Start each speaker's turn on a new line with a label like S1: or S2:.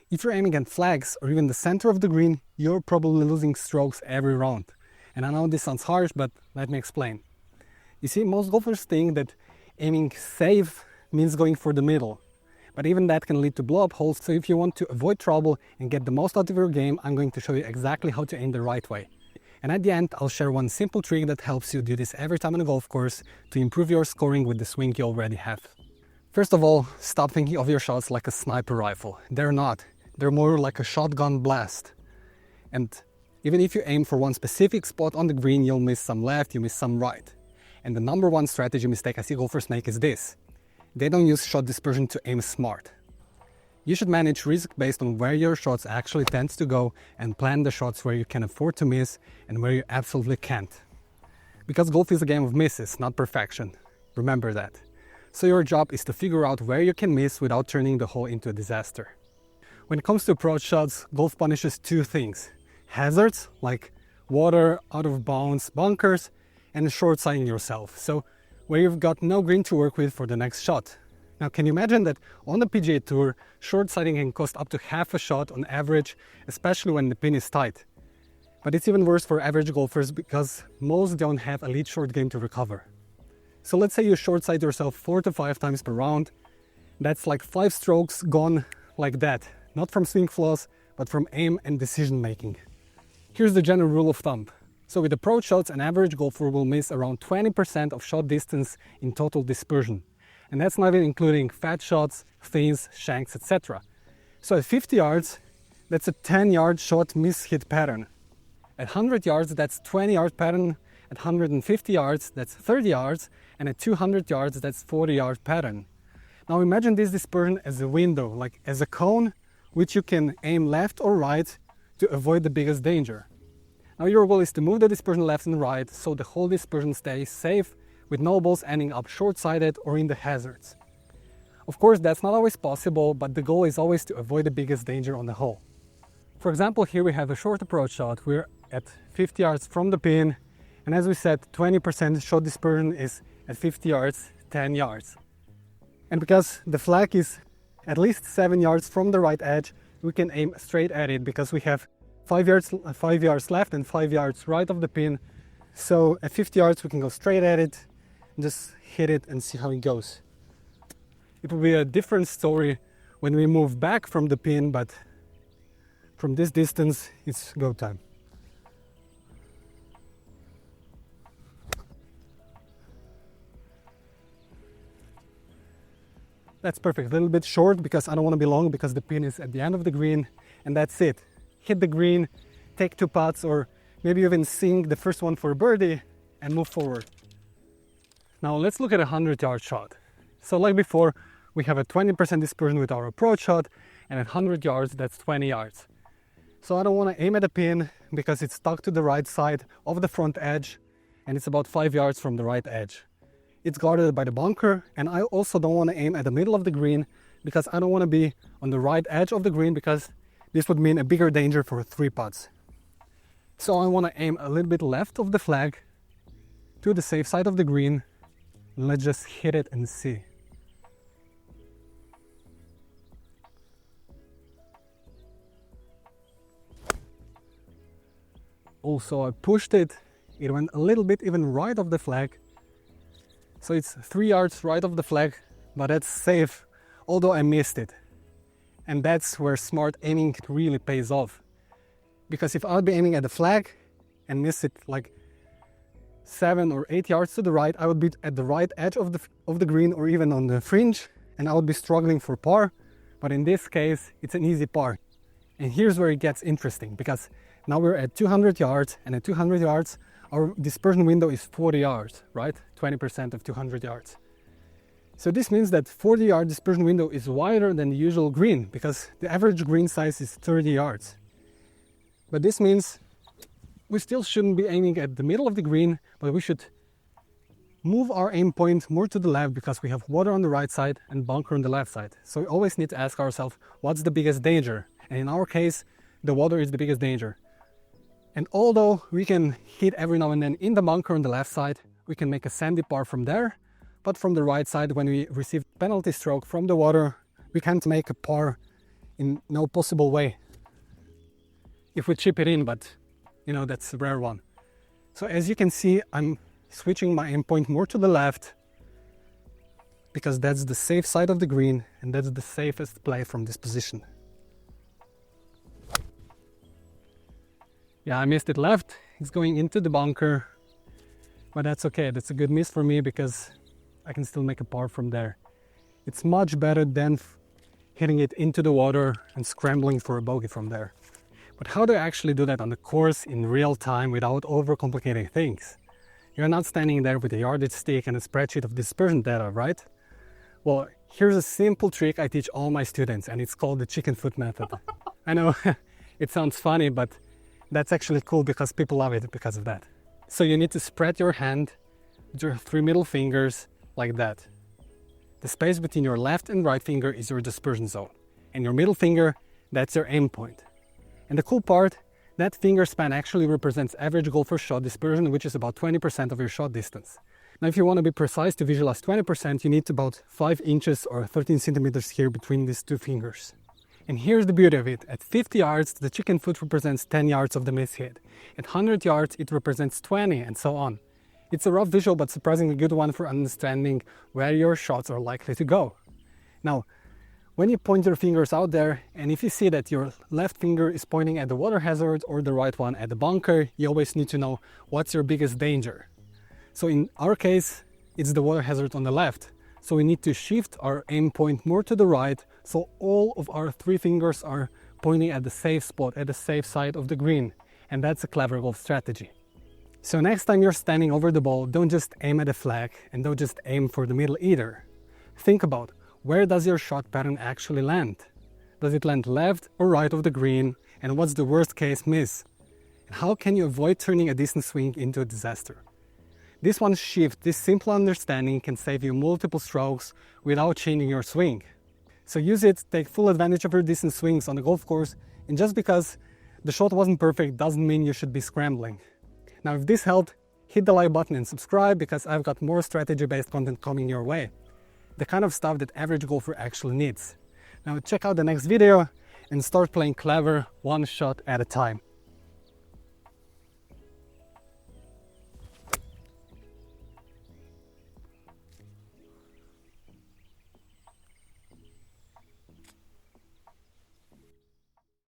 S1: If you're aiming at flags or even the center of the green, you're probably losing strokes every round. And I know this sounds harsh, but let me explain. You see, most golfers think that aiming safe means going for the middle. But even that can lead to blow-up holes, so if you want to avoid trouble and get the most out of your game, I'm going to show you exactly how to aim the right way. And at the end, I'll share one simple trick that helps you do this every time on a golf course to improve your scoring with the swing you already have. First of all, stop thinking of your shots like a sniper rifle. They're not. They're more like a shotgun blast. And even if you aim for one specific spot on the green, you'll miss some left, you miss some right. And the number one strategy mistake I see golfers make is this. They don't use shot dispersion to aim smart. You should manage risk based on where your shots actually tend to go and plan the shots where you can afford to miss and where you absolutely can't. Because golf is a game of misses, not perfection. Remember that. So your job is to figure out where you can miss without turning the hole into a disaster. When it comes to approach shots, golf punishes two things. Hazards, like water, out of bounds, bunkers, and short-siding yourself. So where you've got no green to work with for the next shot. Now, can you imagine that on the PGA Tour, short-siding can cost up to half a shot on average, especially when the pin is tight. But it's even worse for average golfers because most don't have elite short game to recover. So let's say you short-side yourself 4 to 5 times per round. That's like 5 strokes gone like that. Not from swing flaws, but from aim and decision making. Here's the general rule of thumb. So with approach shots, an average golfer will miss around 20% of shot distance in total dispersion. And that's not even including fat shots, thins, shanks, etc. So at 50 yards, that's a 10-yard shot miss-hit pattern. At 100 yards, that's 20-yard pattern. At 150 yards, that's 30 yards. And at 200 yards, that's 40-yard pattern. Now imagine this dispersion as a window, like as a cone, which you can aim left or right to avoid the biggest danger. Now your goal is to move the dispersion left and right so the whole dispersion stays safe with no balls ending up short-sided or in the hazards. Of course, that's not always possible, but the goal is always to avoid the biggest danger on the hole. For example, here we have a short approach shot. We're at 50 yards from the pin, and as we said, 20% shot dispersion is at 50 yards, 10 yards. And because the flag is at least 7 yards from the right edge, we can aim straight at it because we have 5 yards left and 5 yards right of the pin. So at 50 yards we can go straight at it, just hit it and see how it goes. It will be a different story when we move back from the pin, but from this distance it's go time. That's perfect, a little bit short because I don't want to be long because the pin is at the end of the green, and that's it. Hit the green, take 2 putts, or maybe even sink the first one for a birdie and move forward. Now let's look at a 100-yard shot. So like before, we have a 20% dispersion with our approach shot, and at 100 yards, that's 20 yards. So I don't want to aim at the pin because it's stuck to the right side of the front edge, and it's about 5 yards from the right edge. It's guarded by the bunker, and I also don't want to aim at the middle of the green because I don't want to be on the right edge of the green because this would mean a bigger danger for 3 putts. So I want to aim a little bit left of the flag to the safe side of the green. Let's just hit it and see. Also, I pushed it. It went a little bit even right of the flag. So it's 3 yards right of the flag, but that's safe, although I missed it. And that's where smart aiming really pays off. Because if I would be aiming at the flag and miss it like 7 or 8 yards to the right, I would be at the right edge of the green or even on the fringe, and I would be struggling for par. But in this case, it's an easy par. And here's where it gets interesting, because now we're at 200 yards, and at 200 yards, our dispersion window is 40 yards, right? 20% of 200 yards. So this means that 40-yard dispersion window is wider than the usual green because the average green size is 30 yards. But this means we still shouldn't be aiming at the middle of the green, but we should move our aim point more to the left because we have water on the right side and bunker on the left side. So we always need to ask ourselves, what's the biggest danger? And in our case, the water is the biggest danger. And although we can hit every now and then in the bunker on the left side, we can make a sandy par from there. But from the right side, when we receive penalty stroke from the water, we can't make a par in no possible way. If we chip it in, but you know, that's a rare one. So as you can see, I'm switching my aim point more to the left because that's the safe side of the green and that's the safest play from this position. Yeah, I missed it left. It's going into the bunker, but that's okay. That's a good miss for me because I can still make a par from there. It's much better than hitting it into the water and scrambling for a bogey from there. But how do I actually do that on the course in real time without overcomplicating things? You're not standing there with a yardage stick and a spreadsheet of dispersion data, right? Well, here's a simple trick I teach all my students, and it's called the chicken foot method. I know it sounds funny, but that's actually cool because people love it because of that. So you need to spread your hand with your 3 middle fingers like that. The space between your left and right finger is your dispersion zone, and your middle finger, that's your aim point. And the cool part, that finger span actually represents average golfer shot dispersion, which is about 20% of your shot distance. Now, if you want to be precise to visualize 20%, you need about 5 inches or 13 centimeters here between these 2 fingers. And here's the beauty of it. At 50 yards, the chicken foot represents 10 yards of the miss hit. At 100 yards, it represents 20, and so on. It's a rough visual, but surprisingly good one for understanding where your shots are likely to go. Now, when you point your fingers out there, and if you see that your left finger is pointing at the water hazard or the right one at the bunker, you always need to know what's your biggest danger. So in our case, it's the water hazard on the left. So we need to shift our aim point more to the right, so all of our 3 fingers are pointing at the safe spot, at the safe side of the green. And that's a clever golf strategy. So next time you're standing over the ball, don't just aim at the flag and don't just aim for the middle either. Think about, where does your shot pattern actually land? Does it land left or right of the green? And what's the worst case miss? And how can you avoid turning a decent swing into a disaster? This one shift, this simple understanding can save you multiple strokes without changing your swing. So use it, take full advantage of your decent swings on the golf course, and just because the shot wasn't perfect doesn't mean you should be scrambling. Now if this helped, hit the like button and subscribe because I've got more strategy-based content coming your way. The kind of stuff that average golfer actually needs. Now check out the next video and start playing clever one shot at a time.